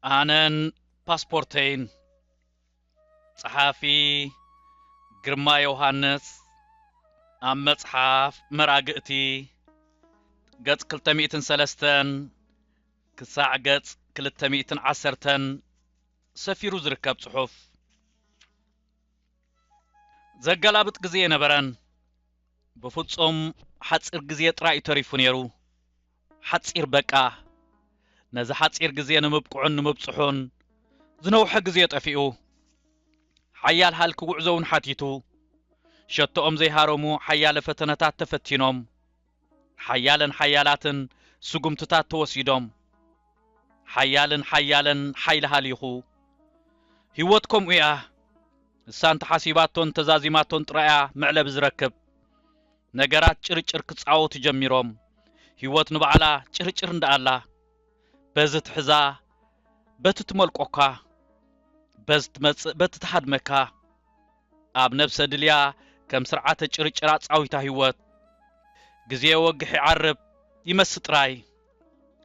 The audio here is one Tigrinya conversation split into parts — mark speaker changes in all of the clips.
Speaker 1: أنا باسبورتين صحافي ግርማ ዮሐንስ ኣብ መጽሓፍ መራግእቲ ገጽ 203 ክሳዕ ገጽ 210 ሰፊሩ ዝርከብ ጽሑፍ ዘገላብጥ ግዜ ነበረን በፍጹም ሓጽር ግዜ ጥራይ ተሪፉ ነይሩ ሓጽር በቃ ነዚ ሓጽር ግዜ ንምብቅዑን ንምብጽሑን ዝነውሐ ግዜ ጠፊኡ ሓያል ሃልክ ጉዕዞውን ሓቲቱ ሸቶኦም ዘይሃረሙ ሓያለ ፈተነታት ተፈቲኖም ሓያለን ሓያላትን ስጉምትታት ተወሲዶም ሓያለን ሓይለ ሃሊኹ ህይወት ከምኡ እያ እሳን ተሓሲባቶን ተዛዚማቶን ጥራያ ምዕለብ ዝረክብ ነገራት ጭርጭር ክጻወቱ ጀሚሮም ህይወት ንባዕላ ጭርጭር እንዳኣላ በዝት ሕዛ በትትመልቆካ በትትሃድመካ ኣብ ነፍሰ ድልያ ከም ስርዓተ ጭርጭራ ጻዊታ ህይወት ግዜ ወግሕ ይዓርብ ይመስጥ ጥራይ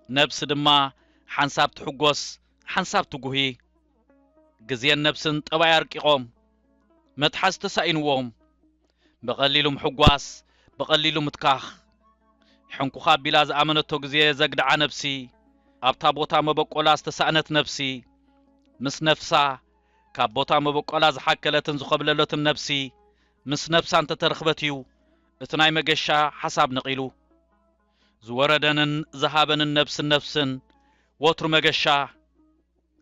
Speaker 1: ነብስ ድማ ሓንሳብ ትሕጎስ ሓንሳብ ትጉሂ ግዜን ነብስን ጠባይ ኣርቂቖም መትሓዝ ተሳኢንዎም በቐሊሉ ምሕጓስ በቐሊሉ ምትካኽ ሕንኩኻ ቢላ ዝኣመነቶ ግዜ ዘግድዓ ነብሲ ኣብታ ቦታ መበቆላ ዝተሳእነት ነብሲ ምስ ነፍሳ ካብ ቦታ መበቆላ ዝሓከለትን ዝኸብለለትን ነብሲ ምስ ነፍሳ እንተተረኽበት እዩ እቲ ናይ መገሻ ሓሳብ ነቒሉ ዝወረደንን ዝሃበንን ነፍስን ወትሩ መገሻ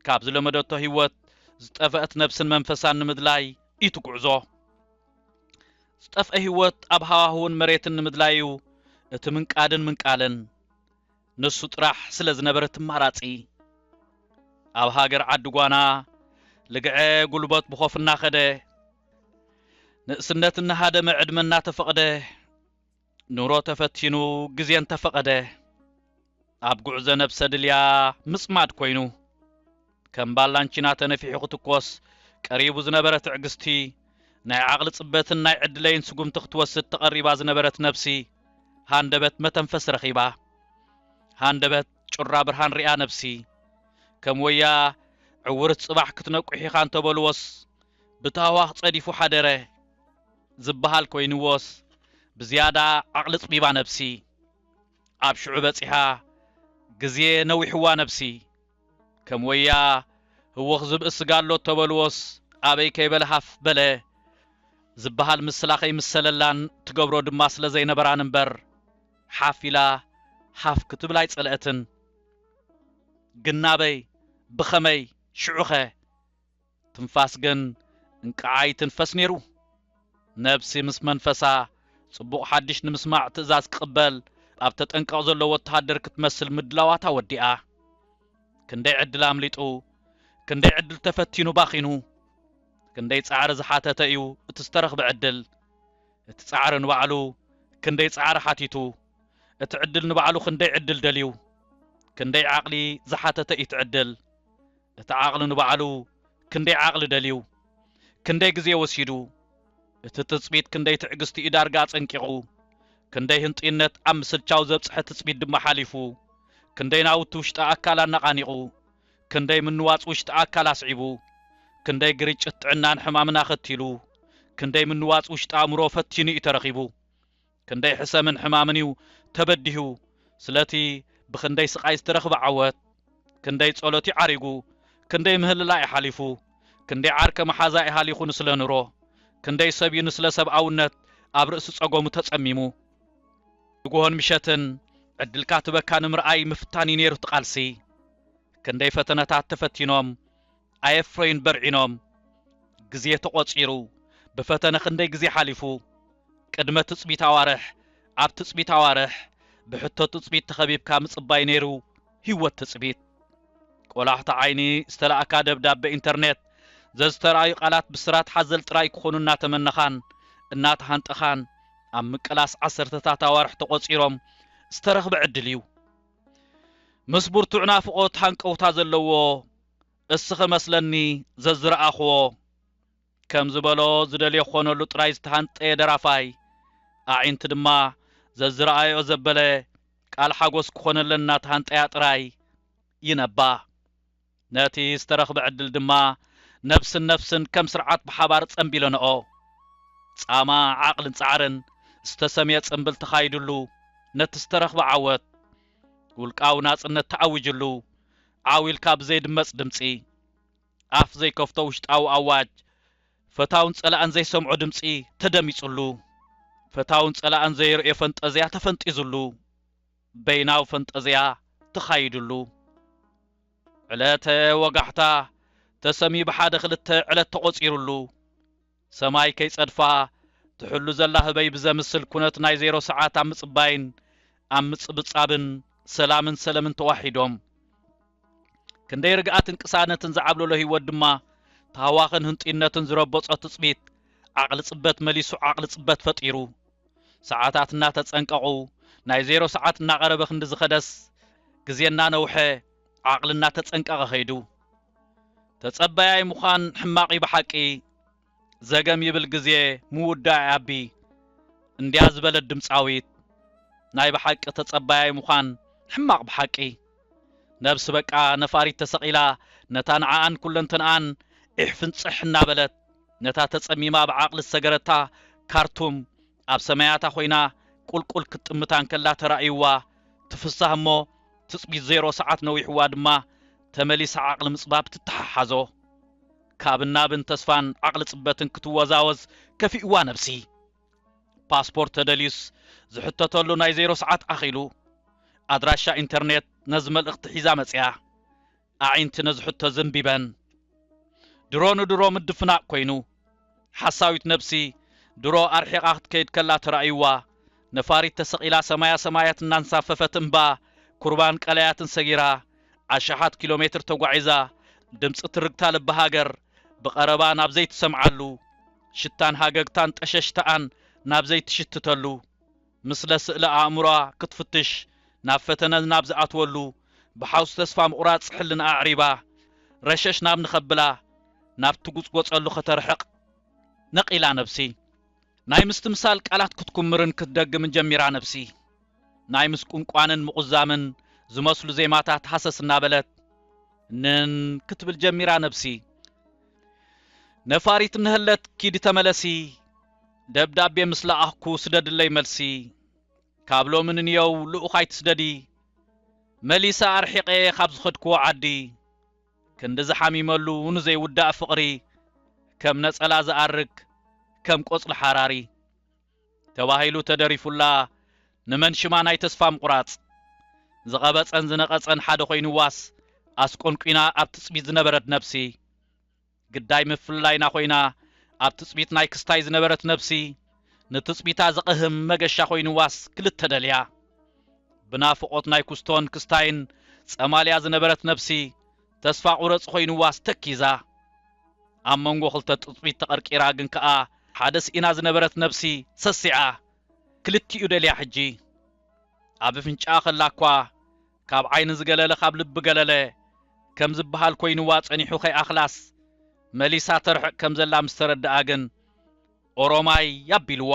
Speaker 1: ካብ ዝለመደቶ ህይወት ዝጠፍአት ነፍስን መንፈሳን ንምድላይ ይትጉዕዞ ዝጠፍአ ህይወት ኣብ ሃዋህውን መሬትን ንምድላዩ እቲ ምንቃድን ምንቃልን ንሱ ጥራሕ ስለ ዝነበረት ማራጺ ኣብ ሃገር ዓዲ ጓና ልግዐ ጉልበት ብኾፍና ኸደ ንእስነት እናሃደመ ዕድመና ተፈቐደ ኑሮ ተፈቲኑ ግዜን ተፈቐደ ኣብ ጉዕዘ ነብሰ ድልያ ምጽማድ ኮይኑ ከም ባላንቺና ተነፊሑ ክትኮስ ቀሪቡ ዝነበረ ትዕግስቲ ናይ ዓቕሊ ጽበትን ናይ ዕድለይን ስጉምቲ ክትወስድ ተቐሪባ ዝነበረት ነብሲ ሃንደበት መተንፈስ ረኺባ ሃንደበት ጩራ ብርሃን ሪኣ ነብሲ ከም ወያ ዕውርት ጽባሕ ክትነቁሕ ኢኻ እንተበልዎስ ብታዋኽ ጸዲፉ ሓደረ ዝበሃል ኮይኑዎስ ብዝያዳ ዓቕሊ ጽቢባ ነብሲ ኣብ ሽዑ በጺሓ ግዜ ነዊሕዋ ነብሲ ከም ወያ ህወኽ ዝብእስጋሎ ተበልዎስ ኣበይ ከይበለሃፍ በለ ዝበሃል ምስላኸይ ምሰለላን ትገብሮ ድማ ስለ ዘይነበራን እምበር ሓፊላ ሃፍ ክትብል ኣይጸልአትን ግናበይ ብኸመይ ሽዑኸ ትንፋስ ግን እንቃዓይ ትንፈስ ነይሩ ነብሲ ምስ መንፈሳ ጽቡቕ ሓድሽ ንምስማዕ ትእዛዝ ክቕበል ኣብ ተጠንቀቕ ዘሎ ወተሃደር ክትመስል ምድላዋታ ወዲኣ ክንደይ ዕድል ኣምሊጡ ክንደይ ዕድል ተፈቲኑ ባኺኑ ክንደይ ጻዕሪ ዝሓተተ እዩ እቲ ዝተረኽበ ዕድል እቲ ጻዕሪ ንባዕሉ ክንደይ ጻዕሪ ሓቲቱ እቲ ዕድል ንባዕሉ ክንደይ ዕድል ደልዩ ክንደይ ዓቕሊ ዝሓተተ እዩ ዕድል እቲ ዓቕሊ ንባዕሉ ክንደይ ዓቕሊ ደልዩ ክንደይ ግዜ ወሲዱ እቲ ትጽቢት ክንደይ ትዕግስቲ ኢዳርጋ ጸንቂቑ ክንደይ ህንጢነት ኣብ ምስልቻው ዘብጽሐ ትጽቢት ድማ ሓሊፉ ክንደይ ናውቲ ውሽጢ ኣካል ኣነቓኒቑ ክንደይ ምንዋጽ ውሽጢ ኣካል ኣስዒቡ ክንደይ ግርጭት ጥዕናን ሕማምና ኸቲሉ ክንደይ ምንዋጽ ውሽጢ ኣእምሮ ፈቲኑ እዩ ተረኺቡ ክንደይ ሕሰምን ሕማምን እዩ ተበዲሁ ስለቲ ብክንደይ ስቃይ ዝተረኽበ ዓወት ክንደይ ጸሎት ይዓሪጉ ክንደይ ምህልላ ይሓሊፉ ክንደይ ዓርከ መሓዛ ይሃሊኹ ንስለ ኑሮ ክንደይ ሰብዩ ንስለ ሰብኣውነት ኣብ ርእሲ ጸጎሙ ተጸሚሙ ድጎሆን ምሸትን ዕድልካ ትበካ ንምርኣይ ምፍታን ነይሩ ትቓልሲ ክንደይ ፈተነታት ተፈቲኖም ኣየፍሮይን በርዒኖም ግዜ ተቖጺሩ ብፈተነ ክንደይ ግዜ ሓሊፉ ቅድመ ትጽቢት ኣዋርሕ ኣብ ትጽቢት ኣዋርሕ بحتو تصبيت تخبيبكا مصباي نيرو هيوت تصبيت ቆላሕታ ዓይኒ ዝተላእካ ደብዳቤ ኢንተርኔት ዘስተራዩ ቃላት ብስራት ሓዘል ጥራይ ክኾኑ እናተመነኻን እናተሃንጠኻን ኣብ ምቅላስ 10ታት ኣዋርሕ ተቆፂሮም ዝተረኽበ ዕድል እዩ ምስ ብርቱዕ ናፍቆት ሃንቀውታ ዘለዎ እስኸ መስለኒ ዘዝረኣኽዎ ከም ዝበሎ ዝደልዮ ኾነሉ ጥራይ ዝተሃንጠየ ደራፋይ ኣዒንቲ ድማ ዘዝረኣዮ ዘበለ ቃል ሓጎስ ክኾነለና ተሃንጠያ ጥራይ ይነባ ነቲ ዝተረኽበ ዕድል ድማ ነፍስን ከም ስርዓት ብሓባር ጸምቢለንኦ ጻማ ዓቕልን ጻዕርን ዝተሰምየ ጽምብል ተኻይድሉ ነቲ ዝተረኽበ ዓወት ውልቃው ናጽነት ተዓዊጅሉ ዓዊልካ ብዘይድመጽ ድምጺ ኣፍ ዘይከፍቶ ውሽጣዊ ኣዋጅ ፈታውን ጸላእን ዘይሰምዖ ድምጺ ተደሚጹሉ ፈታውን ጸላእን ዘይርኤ ፈንጠዝያ ተፈንጢዙሉ በይናው ፈንጠዝያ ተኻይድሉ ዕለተ ወጋሕታ ተሰሚ ብሓደ ክልተ ዕለት ተቆፂሩሉ ሰማይ ከይጸድፋ ትሕሉ ዘላ ህበይ ብዘምስል ኩነት ናይ 0 ሰዓት ኣብ ምጽባይን ኣብ ምጽብጻብን ሰላምን ሰለምን ተዋሒዶም ክንደይ ርግኣትን ቅሳነትን ዝዓብለሎ ህይወት ድማ ታዋኽን ህንጢነትን ዝረበጾ ትጽቢት ዓቕሊ ጽበት መሊሱ ዓቕሊ ጽበት ፈጢሩ ሰዓታት እናተጸንቀቑ ናይ 0 ሰዓት እናቐረበ ክንዲ ዝኸደስ ግዜና ነውሐ ዓቕልና ተጸንቀቐ ኸይዱ ተጸባያይ ምዃን ሕማቂ ብሓቂ ዘገም ይብል ግዜ ምውዳይ ኣቢ እንዲያ ዝበለት ድምፃዊት ናይ ብሓቂ ተጸባያይ ምዃን ሕማቅ ብሓቂ ነብስ በቃ ነፋሪት ተሰቂላ ነታ ንዓኣን ኩለንተንኣን እሕፍንጽሕ እናበለት ነታ ተጸሚማ ብዓቕሊ ሰገረታ ካርቱም ኣብ ሰማያታ ኮይና ቁልቁል ክትጥምታን ከላ ተራእይዋ ትፍሳህ እሞ ትጽቢት 0 ሰዓት ነዊሕዋ ድማ ተመሊሳ ዓቕሊ ምጽባብ ትተሓሓዞ ካብና ብን ተስፋን ዓቕሊ ጽበትን ክትወዛወዝ ከፊእዋ ነብሲ ፓስፖርት ተደሊዩስ ዝሕተተሉ ናይ 0 ሰዓት ኣኺሉ ኣድራሻ ኢንተርኔት ነዚ መልእኽቲ ሒዛ መጽያ ኣዒንቲ ነዝሕቶ ዘንቢበን ድሮ ንድሮ ምድፍናቕ ኮይኑ ሓሳዊት ነብሲ ድሮ ኣርሒቓ ክትከይድ ከላ ተራእይዋ ነፋሪት ተሰቂላ ሰማያት እናንሳፈፈት እምባ ኩርባን ቀለያትን ሰጊራ ዓሻሓት ኪሎ ሜትር ተጓዒዛ ድምፂ ትርግታ ልብ ሃገር ብቐረባ ናብ ዘይትሰምዓሉ ሽታን ሃገግታን ጠሸሽታን ናብ ዘይትሽትተሉ ምስለ ስእለ ኣእምሯ ክትፍትሽ ናብ ፈተነ ናብ ዝኣትወሉ ብሓውስ ተስፋ ምቑራጽ ሕልን ኣዕሪባ ረሸሽ ናብ ንኸብላ ናብ ትጉጽጎጸሉ ከተርሕቕ ነቂላ ነብሲ ናይ ምስትምሳል ቃላት ክትኩምርን ክትደግምን ጀሚራ ነብሲ ናይ ምስቁንቋንን ምቁዛምን ዝመስሉ ዜማታት ሓሰስ እናበለት ንን ክትብል ጀሚራ ነብሲ ነፋሪት ንህለት ኪድ ተመለሲ ደብዳቤ ምስላኣኽኩ ስደድለይ መልሲ ካብሎ ምንንየው ልኡኻይት ስደዲ መሊሳ ኣርሒቐ ካብ ዝኸድክዎ ዓዲ ክንዲ ዝሓሚመሉ ንዘይውዳእ ፍቕሪ ከም ነጸላ ዝኣርግ ከም ቆጽሊ ሓራሪ ተባሂሉ ተደሪፉላ ንመንሽማ ናይ ተስፋ ምቁራጽ ዝቐበጸን ዝነቐጸን ሓደ ኮይኑዋስ ኣስቆንቁና ኣብ ትጽቢት ዝነበረት ነብሲ ግዳይ ምፍላይና ኮይና ኣብ ትጽቢት ናይ ክስታይ ዝነበረት ነብሲ ንትጽቢታ ዝቕህም መገሻ ኮይኑዋስ ክልተ ደልያ ብናፍቆት ናይ ኩስቶን ክስታይን ጸማልያ ዝነበረት ነብሲ ተስፋ ቁረጽ ኮይኑዋስ ተኪዛ ኣብ መንጎ ክልተ ትጽቢት ተቐርቂራ ግን ከኣ ሓደ ስኢና ዝነበረት ነብሲ ሰሲዓ ክልቲኡ ደልያ ሕጂ ኣብ ፍንጫ ኸላኳ ካብ ዓይኒ ዝገለለ ካብ ልብ ገለለ ከም ዝበሃል ኮይኑዋ ጸኒሑ ኸይኣኽላስ መሊሳ ተርሕቕ ከም ዘላ ምስ ተረድኣ ግን ኦሮማይ ያቢልዋ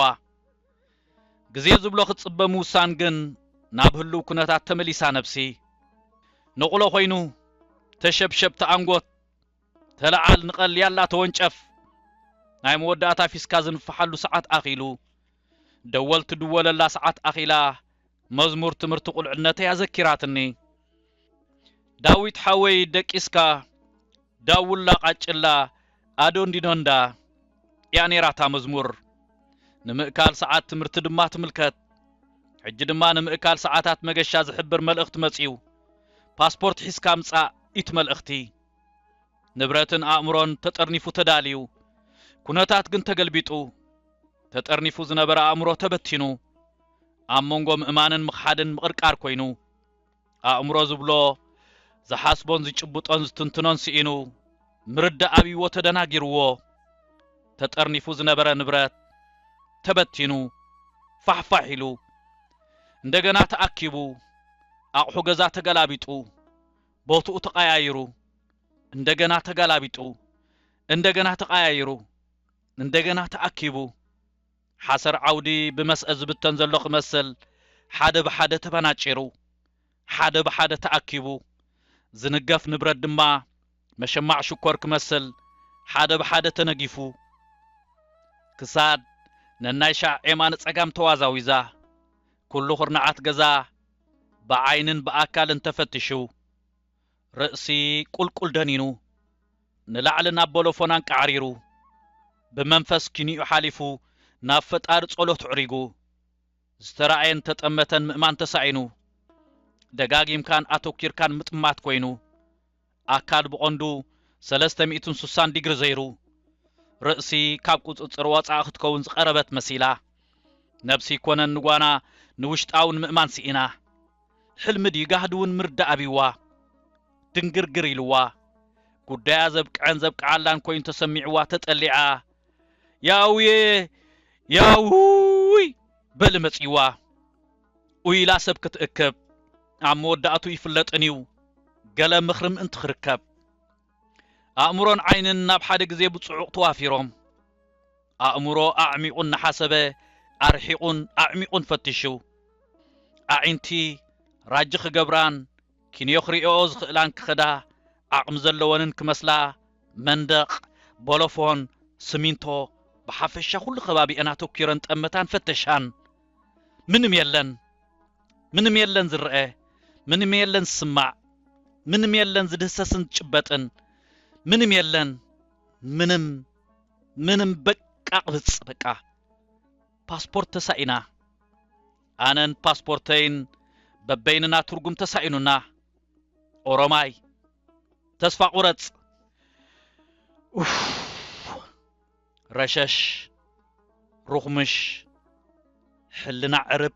Speaker 1: ግዜ ዝብሎ ክትጽበ ምውሳን ግን ናብ ህልው ኩነታት ተመሊሳ ነብሲ ንቑሎ ኮይኑ ተሸብሸብ ተኣንጎት ተለዓል ንቐል ያላ ተወንጨፍ ናይ መወዳእታ ፊስካ ዝንፍሓሉ ሰዓት ኣኺሉ ደወልቲ ድወለላ ሰዓት ኣኺላ መዝሙር ትምህርቲ ቁልዕነት ያዘኪራትኒ ዳዊት ሓወይ ደቂስካ ዳውላ ቃጭላ ኣዶንዲኖንዳ ያኔራታ መዝሙር ንምእካል ሰዓት ትምህርቲ ድማ ትምልከት ሕጂ ድማ ንምእካል ሰዓታት መገሻ ዝሕብር መልእኽቲ መጺው ፓስፖርት ሒስካ ምጻእ ኢት መልእኽቲ ንብረትን ኣእምሮን ተጠርኒፉ ተዳልዩ ኩነታት ግን ተገልቢጡ ተጠርኒፉ ዝነበረ ኣእምሮ ተበቲኑ أمونغو مؤمانن مخحدن مقرقار كوينو أمرو زبلو زحاسبون زيچبطون زتنتنون سئينو مرد أبي وتدناغيرو تترنفو زنبرا نبرات تبتينو فحفحيلو እንደገና ተአኪቡ አቅሑ ገዛ ተገላቢጡ ቦታው ተቀያይሩ እንደገና ተገላቢጡ እንደገና ተቀያይሩ እንደገና ተአኪቡ حسر عودي بمسأز بتنزلخ مسل حدا بحدا تبناچيرو حدا بحدا تأكيبو زنقف نبرد دما مشمع شكورك مسل حدا بحدا تنقفو كساد ننايشع ايمان صقام توازاويزا كل خرنعات غزا بعينن بأكال تفتشو رأسي قل دنينو نلعلنا بولوفونان كعريرو بمنفس كنيو حالفو نافت أرد صلوت عريقو زترعين تتأمتن مئمان تسعينو دقاقيم كان أتوكير كان متمات كوينو أكاد بقندو 360 ديجري زيرو رأسي كابكوز اتصروات آخد كونز قربت مسيلة نفسي كونن نوانا نوشت آون مئمان سئنا حلم دي قهدون مرد أبيوا تنقرقر إلوا قدايا زبك عن زبك علان كوين تسمعوا تتقلعا ياوي بلمتيوا ويلا سبك تأكب عم ودأتو يفلت أنيو قال مخرم انت خركب أأمرون عينن ناب حدق زي بتصعوق توافيروم أأمرو أعميقون حسبه أرحيقون أعميقون فتشو أعنتي راجخ قبران كين يخري أوز خلان كخدا أعم زلوانن كمسلا مندق بولوفون سمينتو بحفشة كل خبابي أنا توكيرن تأمتان فتشان منم يلن زرقه منم يلن سمع منم يلن زدسسن تشبتن منم يلن منم بقى قبص بقى باسبورت تسعينا أنن باسبورتين ببيننا ترجم تسعيننا أوروماي تسفع قرص رشش رغمش حلنا عرب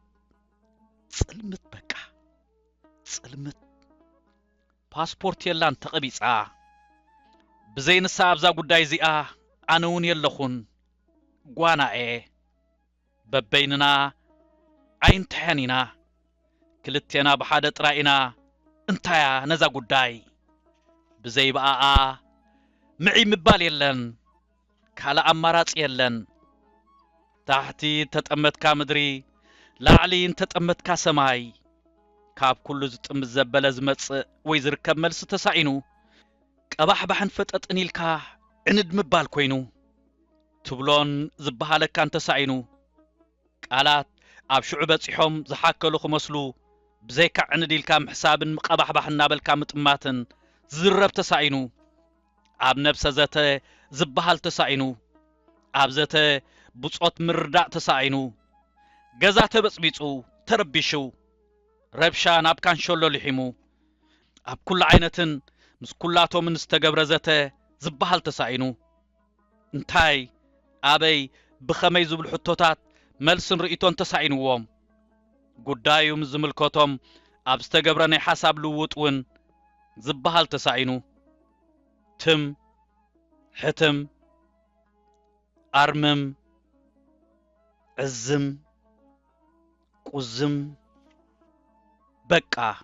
Speaker 1: صلمت بقى صلمت باسبورت يلان تقبيصا بزين السابزا قداي زيئا أنون يلخون قوانا ببيننا عين تحانينا كلتينا بحادة رأينا انتايا نزا قداي بزي بقى معي مبال يلن كالا أمارات يلن تحتي تتأمت كامدري لعلي تتأمت كاسماي كاب كل زتم الزبالة زمت ويزر كمل ستسعينو كباح بحن فتت انيلكا عند مبال كوينو تبلون زبهالك كان تسعينو قالات اب شعبة صحوم زحاكلو خمسلو بزيكا عنديلكا محساب مقبح بحنا بالكا مطماتن زرب تسعينو اب نفس زته زبهال تسعينو اب زته بصوت مرداء تسعينو غزاته بصبيصو تربيشو ربشان اب كان شولو لحيمو اب كل عينتن مس كلاتو من استغبر زته زبهال تسعينو انتاي ابي بخمي زبل حطوتات ملسن رئيتون تسعينوهم قدايوم زملكوتهم ابستغبرني حساب لوطون زبهال تسعينو تم حتم ارمم عزم قزم بقى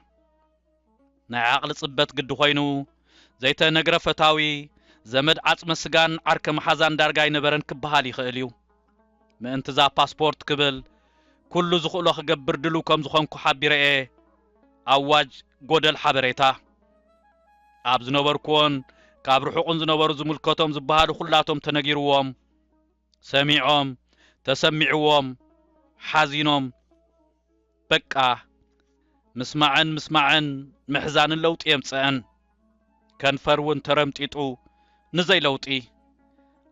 Speaker 1: نعقل صبت قد خوينو زيت نغره فتاوي زمد عصم سغان عرك محزان دارغاي نبرن كبحال يخاليو ما انت ذا باسبورت قبل كل زخلو خغبر دلو كم زخونكو حبيره اواج غودل حبريتا ابز نبركون كاب رحقون زنبر زملكتهم زبهالو كلاتهم تنغيروهم سميعهم تسمعوهم حزينهم بقى مسمعن محزان اللوط يمصن كنفرون ترمطيطو نزي لوطي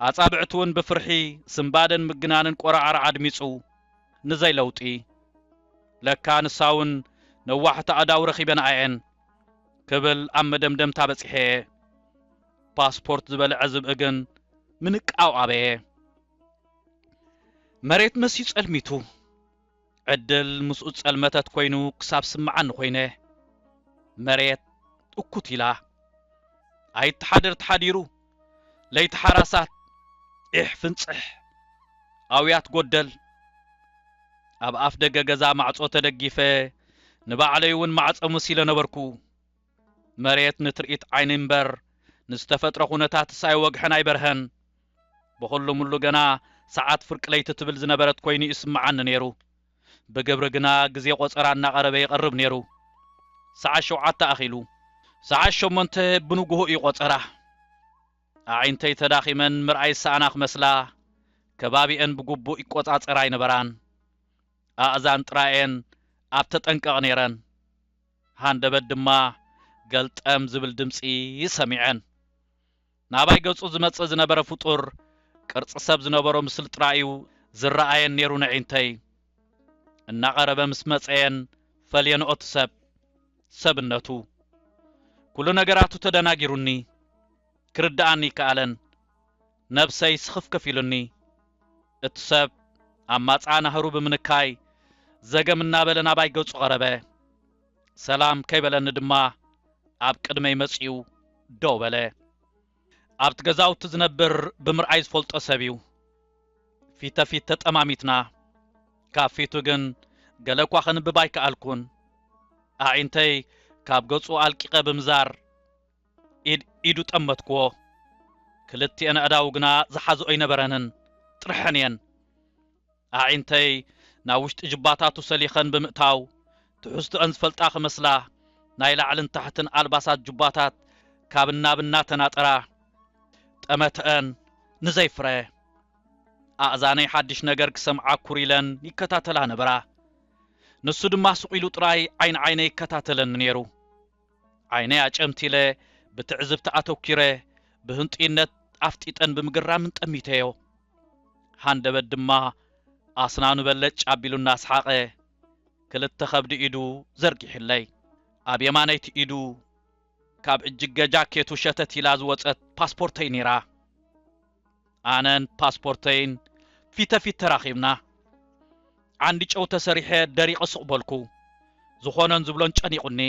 Speaker 1: أصابعتون بفرحي سنبادن مجنانن قرعر عدميصو نزي لوطي لكان ساون نواحت أداو رخيبن عين كبل أم دمدم تابصحي باسبورت زبل عزب أجن منك أو أبي مريت مسيس الميتو عدل مسؤول سلمتت كوينو كساب سمعن خوينه مريت اكوتيلا اي تحديرو ليت حراسات فنصح اويات قدل اب اف دغ غزا معصو تدغيفه نبعلي ون معصو مسيله نبركو مريت نتريت عين بر نستفطر خونتات ساي وغحنا يبرهن بخلو ملو غنا ساعات فرق ليت تبل زنبرت كويني اسمعن نيرو بغبر غنا غزي قصرانا قربه يقرب نيرو ساعه شوعه اخيلو ساعه شمنت بنغو يقصرا عينتي تداخمن مرعي ساناخ مسلا كبابين بغبو يقصاصراي نبران اذان طراين اب تطنقق نيرن هاندبت دما قلطم زبل دمصي يسمعن ناباي ገጹ ዝመጽ ዝነበረ ፍጡር ቅርጽ ሰብ ዝነበሮ ምስል ጥራዩ ዝረአየን ነይሩ ንዒንተይ እናቀረበ ምስ መጽየን ፈልየንኦት ሰብነቱ ኩሉ ነገራቱ ተደናጊሩኒ ክርዳአኒ ካለን ነብሰይ ስኽፍ ከፊሉኒ እትሰብ አማጻና ህሩብ ምንካይ ዘገምና በለና ባይ ገጹ ቀረበ ሰላም ከይበለን ድማ አብ ቅድመይ መጽዩ ዶ በለ አብት ገዛው ትዝነብር በምርአይ ዝፈልጦ ሰቢው ፊት ተጠማሚትና ካፊቱ ግን ገለኳ ኸንብባይ ከአልኩን አዒንተይ ካብ ገጹ አልቂቀ ብምዛር ኢዱ ጠመትክዎ ክልቲአን አዳው ግና ዝሓዝኦ ይነበረንን ጥርሐንየን አዒንተይ ናውሽጥ ጅባታቱ ሰሊኸን ብምእታው ትሕዝቱአን ዝፈልጣ ክመስላ ናይ ላዕልን ታሕትን አልባሳት ጅባታት ካብና ብና ተናጠራ ጠመተን ንዘይፍረ አዛነይ ሓድሽ ነገር ክሰምዓ ኩሪለን ይከታተላ ነበራ ንሱ ድማ ስቂሉ ጥራይ ዓይነይ ይከታተለን ነይሩ ዓይነይ አጨምቲለ ብትዕዝብቲ አተኪረ ብህንጢነት አፍጢጠን ብምግራም ጠሚተዮ ሃንደበት ድማ አስናኑ በለጭ አቢሉና አስሓቀ ክልተ ከብዲ ኢዱ ዘርጊሕለይ ኣብ የማነይቲ ኢዱ ካብ እጅገ ጃኬቱ ሸተት ኢላ ዝወፀት ፓስፖርተይ ኔራ አነን ፓስፖርተይን ፊት ተራኺብና ዓንዲ ጨው ተሰሪሐ ደሪቀ ስቕበልኩ ዝኾነን ዝብሎን ጨኒቁኒ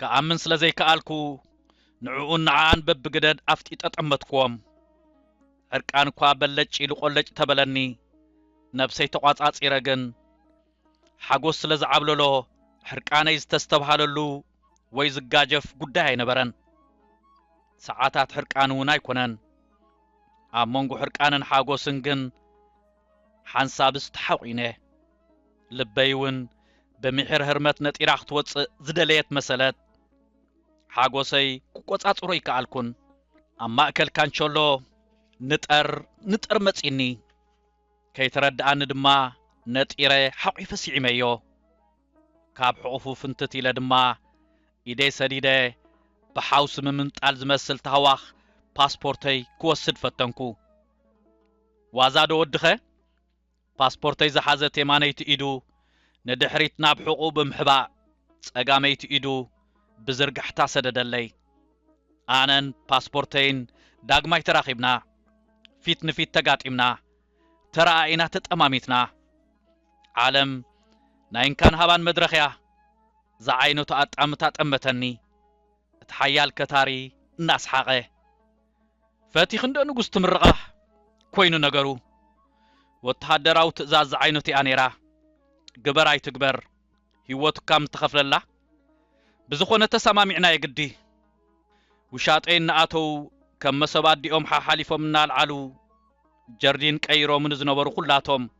Speaker 1: ከኣምን ስለዘይ ከአልኩ ንዑኡን ንዓን በብግደድ አፍጢጠ ጠመትክዎም ዕርቃን እኳ በለጭ ኢሉ ቆለጭ ተበለኒ ነብሰይ ተቋጻጺረ ግን ሓጎስ ስለዝዓብለሎ ሕርቃነይ ዝተስተብሃለሉ ወይ ዝጋጀፍ ጉዳይ አይነበረን ሰዓታት ሕርቃን እውን አይኮነን ኣብ መንጎ ሕርቃንን ሓጎስን ግን ሓንሳብስ ተሓቂነ ልበይ እውን በሚሕር ህርመት ነጢራ ክትወፅእ ዝደለየት መሰለት ሓጎሰይ ክቆጻጽሮ ይከኣልኩን ኣብ ማእከል ካንቸሎ ንጠር መጺኒ ከይተረድኣኒ ድማ ነጢረ ሓቂፈ ሲዒመዮ ካብ ሕቑፉ ፍንትት ኢለ ድማ ኢደይ ሰዲደ በሓውስ ምምንጣል ዝመስል ተሃዋኽ ፓስፖርተይ ክወስድ ፈተንኩ ዋዛዶ ወድኸ ፓስፖርተይ ዝሓዘት የማነይቲ ኢዱ ንድሕሪት ናብ ሕቑ ብምሕባእ ጸጋመይቲ ኢዱ ብዝርጋሕታ ሰደደለይ ኣነን ፓስፖርተይን ዳግማይ ተራኺብና ፊት ንፊት ተጋጢምና ተራእይና ተጠማሚትና ዓለም ናይንካን ሃባን መድረኽያ زعينو تأطامتا طمتني اتحيال كتاري الناس حاقه فاتي خندو نغوس تمرقه كوينو نغرو وتحدراو تزاز زعينو تي انيرا غبراي تكبر هيوتو كام تخفللا بزخونه تسمامعنا يغدي وشاطين ناتو كم مسبات ديوم حاليفوم نالعلو جردين قيرو من زنبرو كلاتهم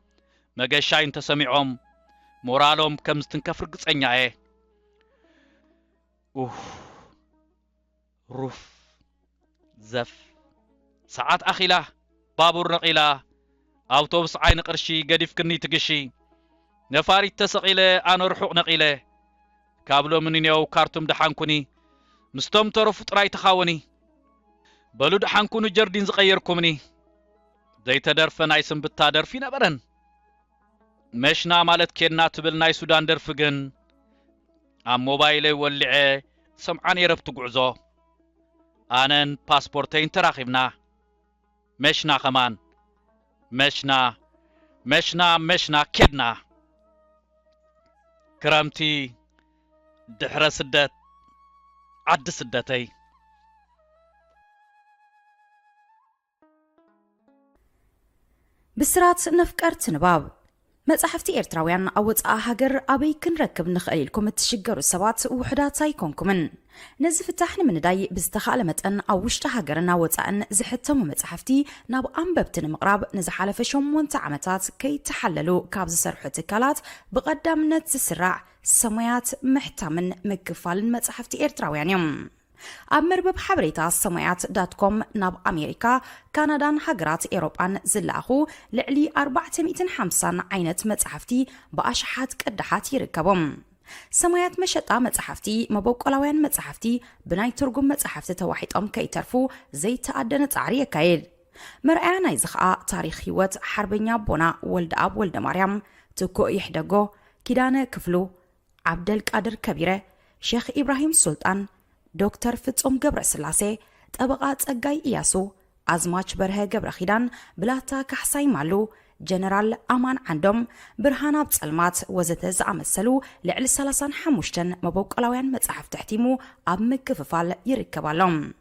Speaker 1: مغشاين تسمعهم مورالهم كم ستنكفر قصنياي روف زف ساعات أخيلة بابور نقيلة أوتوبس عين قرشي قديف كني تقشي نفاري تسقيلة أنا رحوق نقيلة كابلو منينيو كارتم دحانكوني مستوم ترفو تراي تخاوني بلو دحانكونو جردين زغيركمني زي تدرف نايسن بتادر فينا برن مشنا مالت كينا تبل ناي سودان درفقن ام موبايلي ولعي سمعاني ربطو قعزو آنن باسبورتين تراخبنا مشنا خمان مشنا كدنا كرامتي دحر سدت عد سدتي
Speaker 2: بسرات نفكرت نباب مصحفتي إيرتراويان أوصا هاجر أبي كنركب نخيل لكم تشجروا السبات وحدات يكونكمن نزف التحن من داي بستخال متن أو وشت هاجرنا وصأن زحتم مصحفتي ناب أنببتن مقرب نزحال فشم وانتعمتات كي تحللوا كابز سرحة كالات بقدام نتسرع سميات محتمن مكفال مصحفتي إيرتراويان يوم أمربب حبريتا سميات.com ناب أمريكا كندا هجرات إيروبان زلاخو لعلي 450 عينت مصحفتي بأشحات قدحات يركبهم سميات مشطا مصحفتي مبوقلاوያን مصحفتي بناي ترجم مصحفت توحيطم كيترفو زي تأدن تعري كايد مرأي ناي زخا تاريخ هيوت حربኛ بونا ولد أب ولد مريم تكو يحدغو كيدانه كفلو عبد القادر كبيره شيخ إبراهيم سلطان دكتور فتصوم قبر سلاسي طبقات ጸጋይ إياسو أزماج برها قبر خيدان بلاتا كحساي مالو جنرال أمان عندهم برهانا بصلمات وزتز عمسلو لعل 35 مبوقلاوያን مصحف تحتيمو أب مكففال يركبالهم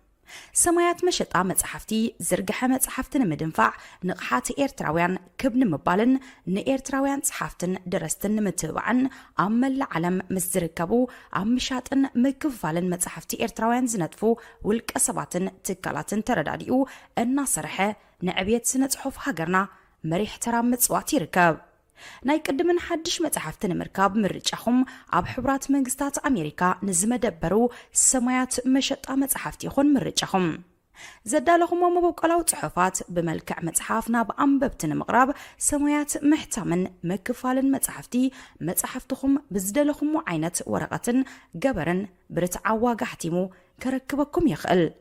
Speaker 2: سمايات مشطا مصحفتي زرغحه مصحفتن مدنفع نقحات إيرتراوያን كبن مبالن نإيرتراوያን صحفتن درستن متبعن أمل العالم مزركبو أمشاتن مكففالن مصحفتي إيرتراوያን زنتفو والكسباتن تكالاتن ترداديو الناصرحه نعبيت سنه صحف هاجرنا مريح ترام مصوات يركب ناي قدمن حدش مصحفتن مركاب مرچخم اب حبرات منግስታት أمريكا نزمدبرو سمايات مشطا مصحفت يخون مرچخم زدالهم مبوقلاو صحفات بملكع مصحفنا بانببتن مقرب سمايات محتمن مكفالن مصحفتي مصحفتكم بزدلكم عينت ورقتن جبرن برتعوا حتيمو كركبكم يخل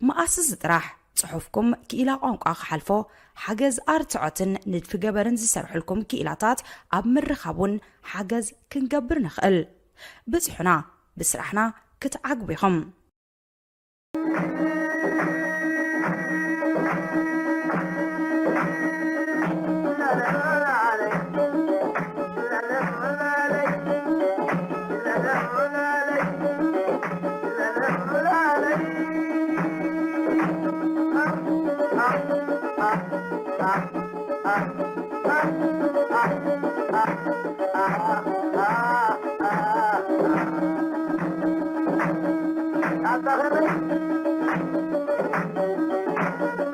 Speaker 2: مؤسس طرح صحفكم كإلا قنقا حلفو حجز أرتعتن ندف جبرن زسرح لكم كإلاتات أب مرخبون حجز كنجبر نخل بزحنا بسرحنا كتعقبهم
Speaker 3: Thank you.